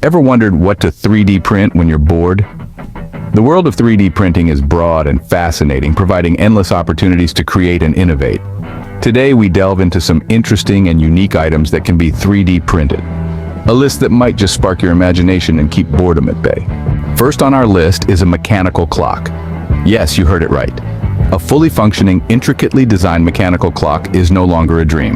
Ever wondered what to 3D print when you're bored? The world of 3D printing is broad and fascinating, providing endless opportunities to create and innovate. Today we delve into some interesting and unique items that can be 3D printed. A list that might just spark your imagination and keep boredom at bay. First on our list is a mechanical clock. Yes, you heard it right. A fully functioning, intricately designed mechanical clock is no longer a dream.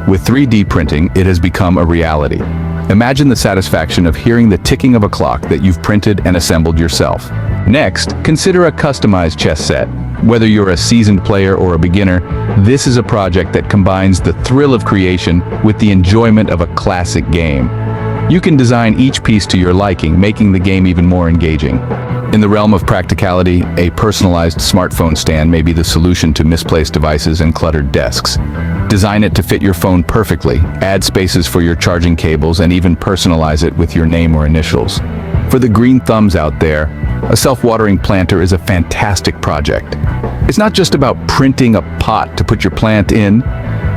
With 3D printing, it has become a reality. Imagine the satisfaction of hearing the ticking of a clock that you've printed and assembled yourself. Next, consider a customized chess set. Whether you're a seasoned player or a beginner, this is a project that combines the thrill of creation with the enjoyment of a classic game. You can design each piece to your liking, making the game even more engaging. In the realm of practicality, a personalized smartphone stand may be the solution to misplaced devices and cluttered desks. Design it to fit your phone perfectly, add spaces for your charging cables, and even personalize it with your name or initials. For the green thumbs out there, a self-watering planter is a fantastic project. It's not just about printing a pot to put your plant in.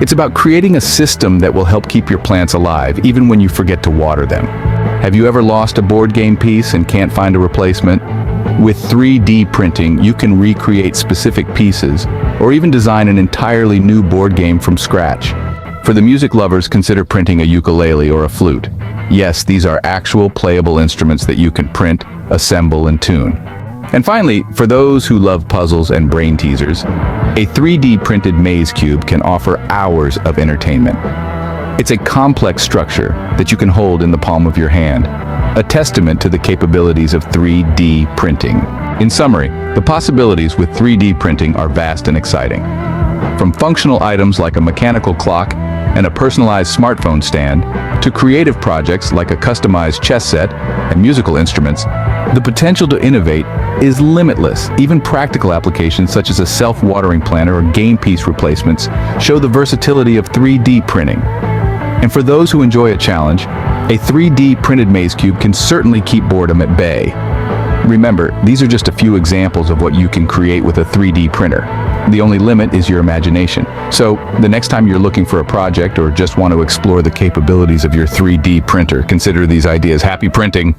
It's about creating a system that will help keep your plants alive, even when you forget to water them. Have you ever lost a board game piece and can't find a replacement? With 3D printing, you can recreate specific pieces, or even design an entirely new board game from scratch. For the music lovers, consider printing a ukulele or a flute. Yes, these are actual playable instruments that you can print, assemble, and tune. And finally, for those who love puzzles and brain teasers, a 3D printed maze cube can offer hours of entertainment. It's a complex structure that you can hold in the palm of your hand, a testament to the capabilities of 3D printing. In summary, the possibilities with 3D printing are vast and exciting. From functional items like a mechanical clock and a personalized smartphone stand, to creative projects like a customized chess set and musical instruments, the potential to innovate is limitless. Even practical applications such as a self-watering planter or game piece replacements show the versatility of 3D printing. And for those who enjoy a challenge, a 3D printed maze cube can certainly keep boredom at bay. Remember, these are just a few examples of what you can create with a 3D printer. The only limit is your imagination. So, the next time you're looking for a project or just want to explore the capabilities of your 3D printer, consider these ideas. Happy printing!